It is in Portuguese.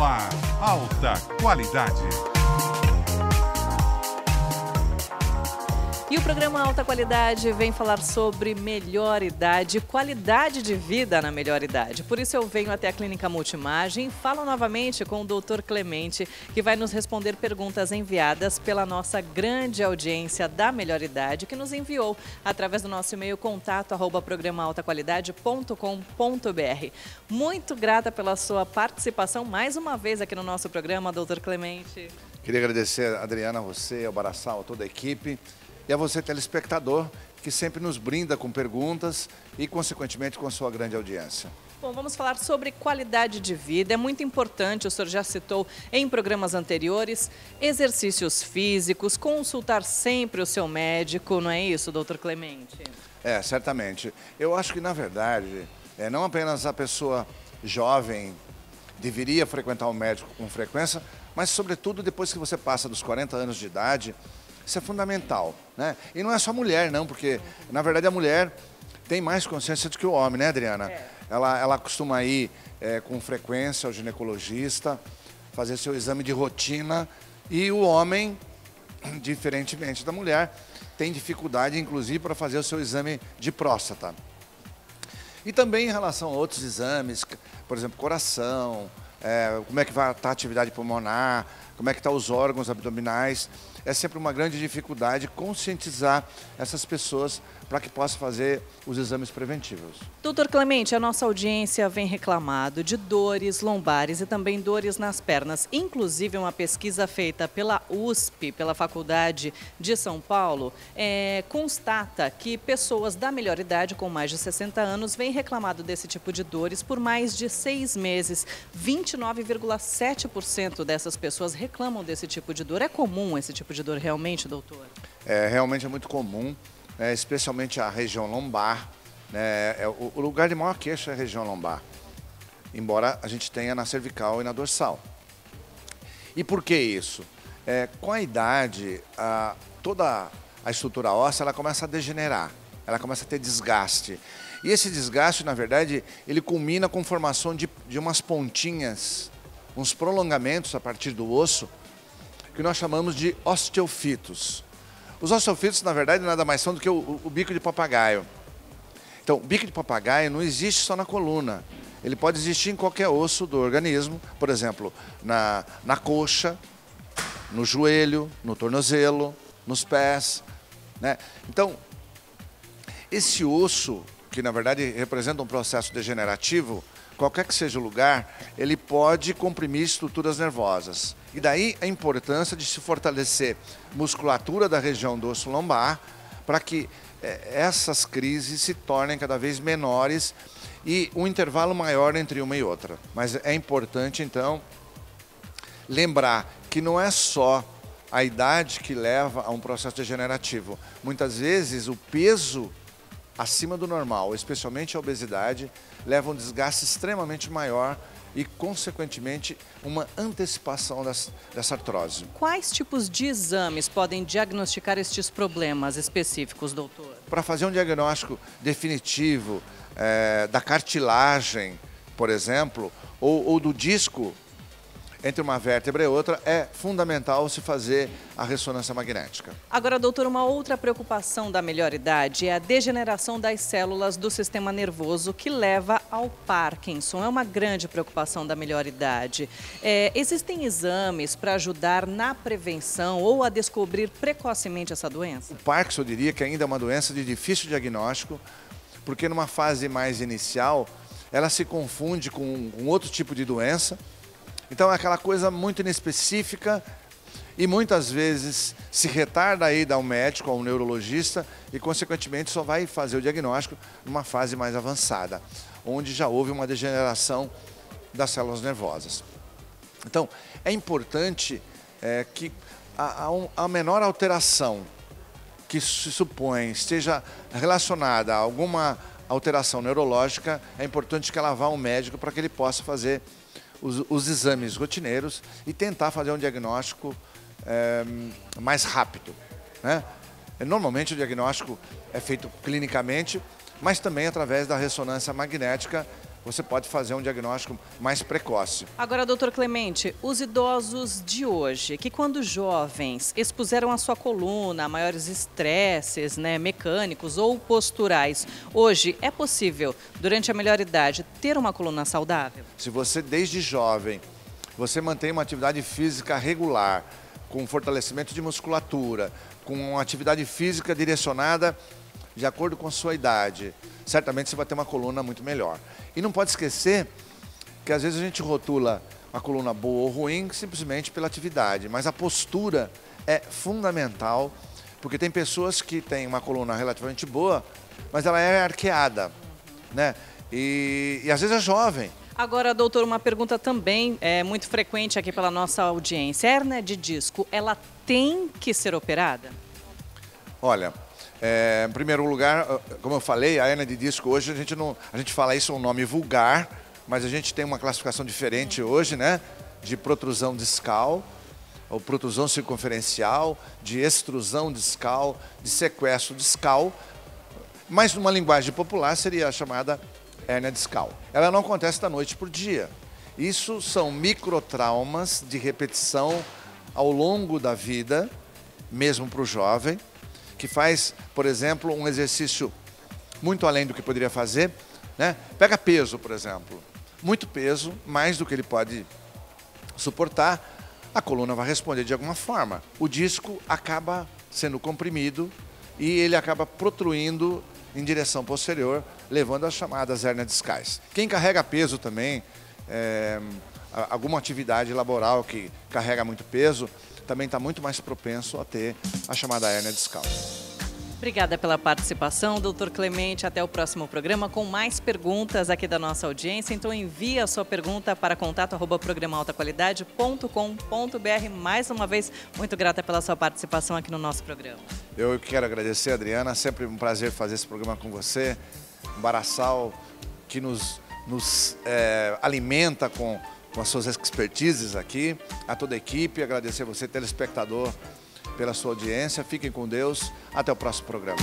ar, alta qualidade. E o programa Alta Qualidade vem falar sobre melhor idade, qualidade de vida na melhor idade. Por isso eu venho até a Clínica Multimagem e falo novamente com o Dr. Clemente, que vai nos responder perguntas enviadas pela nossa grande audiência da melhor idade, que nos enviou através do nosso e-mail contato@programaaltaqualidade.com.br. Muito grata pela sua participação mais uma vez aqui no nosso programa, Dr. Clemente. Queria agradecer, Adriana, a você, ao Barassal, a toda a equipe. E a você, telespectador, que sempre nos brinda com perguntas e, consequentemente, com sua grande audiência. Bom, vamos falar sobre qualidade de vida. É muito importante, o senhor já citou em programas anteriores, exercícios físicos, consultar sempre o seu médico, não é isso, doutor Clemente? É, certamente. Eu acho que, na verdade, não apenas a pessoa jovem deveria frequentar o médico com frequência, mas, sobretudo, depois que você passa dos 40 anos de idade. Isso é fundamental, né? E não é só a mulher, não, porque, na verdade, a mulher tem mais consciência do que o homem, né, Adriana? É. Ela costuma ir com frequência ao ginecologista, fazer seu exame de rotina, e o homem, diferentemente da mulher, tem dificuldade, inclusive, para fazer o seu exame de próstata. E também em relação a outros exames, por exemplo, coração, como é que vai estar a atividade pulmonar, como é que estão os órgãos abdominais. É sempre uma grande dificuldade conscientizar essas pessoas para que possam fazer os exames preventivos. Doutor Clemente, a nossa audiência vem reclamado de dores lombares e também dores nas pernas. Inclusive, uma pesquisa feita pela USP, pela Faculdade de São Paulo, constata que pessoas da melhor idade, com mais de 60 anos, vêm reclamado desse tipo de dores por mais de 6 meses. 29,7% dessas pessoas reclamam desse tipo de dor. É comum esse tipo de dor realmente, doutor? Realmente é muito comum. Especialmente a região lombar, né? O lugar de maior queixa é a região lombar, embora a gente tenha na cervical e na dorsal. E por que isso? Com a idade, toda a estrutura óssea ela começa a degenerar, ela começa a ter desgaste. E esse desgaste, na verdade, ele culmina com a formação de umas pontinhas, uns prolongamentos a partir do osso, que nós chamamos de osteofitos. Os osteofitos, na verdade, nada mais são do que o bico de papagaio. Então, o bico de papagaio não existe só na coluna. Ele pode existir em qualquer osso do organismo, por exemplo, na coxa, no joelho, no tornozelo, nos pés, né? Então, esse osso, que na verdade representa um processo degenerativo, qualquer que seja o lugar, ele pode comprimir estruturas nervosas. E daí a importância de se fortalecer musculatura da região do osso lombar para que essas crises se tornem cada vez menores e um intervalo maior entre uma e outra. Mas é importante, então, lembrar que não é só a idade que leva a um processo degenerativo. Muitas vezes o peso acima do normal, especialmente a obesidade, leva a um desgaste extremamente maior e, consequentemente, uma antecipação dessa artrose. Quais tipos de exames podem diagnosticar estes problemas específicos, doutor? Para fazer um diagnóstico definitivo da cartilagem, por exemplo, ou do disco entre uma vértebra e outra, é fundamental se fazer a ressonância magnética. Agora, doutor, uma outra preocupação da melhor idade é a degeneração das células do sistema nervoso que leva ao Parkinson. É uma grande preocupação da melhor idade. Existem exames para ajudar na prevenção ou a descobrir precocemente essa doença? O Parkinson, eu diria que ainda é uma doença de difícil diagnóstico, porque numa fase mais inicial, ela se confunde com outro tipo de doença. Então é aquela coisa muito inespecífica e muitas vezes se retarda a ida ao médico, ao neurologista e, consequentemente, só vai fazer o diagnóstico numa fase mais avançada, onde já houve uma degeneração das células nervosas. Então, é importante que a menor alteração que se supõe esteja relacionada a alguma alteração neurológica, é importante que ela vá ao médico para que ele possa fazer os exames rotineiros e tentar fazer um diagnóstico mais rápido, né? Normalmente o diagnóstico é feito clinicamente, mas também através da ressonância magnética você pode fazer um diagnóstico mais precoce. Agora, doutor Clemente, os idosos de hoje, que quando jovens expuseram a sua coluna a maiores estresses, né, mecânicos ou posturais, hoje é possível, durante a melhor idade, ter uma coluna saudável? Se você, desde jovem, você mantém uma atividade física regular, com fortalecimento de musculatura, com uma atividade física direcionada de acordo com a sua idade, certamente você vai ter uma coluna muito melhor. E não pode esquecer que às vezes a gente rotula a coluna boa ou ruim simplesmente pela atividade, mas a postura é fundamental, porque tem pessoas que têm uma coluna relativamente boa, mas ela é arqueada, né? E às vezes é jovem. Agora, doutor, uma pergunta também muito frequente aqui pela nossa audiência. A hérnia de disco, ela tem que ser operada? Olha, em primeiro lugar, como eu falei, a hérnia de disco hoje, a gente fala isso um nome vulgar, mas a gente tem uma classificação diferente hoje, né? De protrusão discal, ou protrusão circunferencial, de extrusão discal, de sequestro discal, mas numa linguagem popular seria a chamada hérnia discal. Ela não acontece da noite para o dia. Isso são microtraumas de repetição ao longo da vida, mesmo para o jovem, que faz, por exemplo, um exercício muito além do que poderia fazer, né? Pega peso, por exemplo. Muito peso, mais do que ele pode suportar, a coluna vai responder de alguma forma. O disco acaba sendo comprimido e ele acaba protruindo em direção posterior, levando às chamadas hérnias discais. Quem carrega peso também, alguma atividade laboral que carrega muito peso, também está muito mais propenso a ter a chamada hérnia discal. Obrigada pela participação, doutor Clemente. Até o próximo programa com mais perguntas aqui da nossa audiência. Então envie a sua pergunta para contato@programaaltaqualidade.com.br. Mais uma vez, muito grata pela sua participação aqui no nosso programa. Eu quero agradecer, Adriana. Sempre um prazer fazer esse programa com você. Um baraçal que nos alimenta com as suas expertises aqui. A toda a equipe, agradecer a você, telespectador, pela sua audiência. Fiquem com Deus. Até o próximo programa.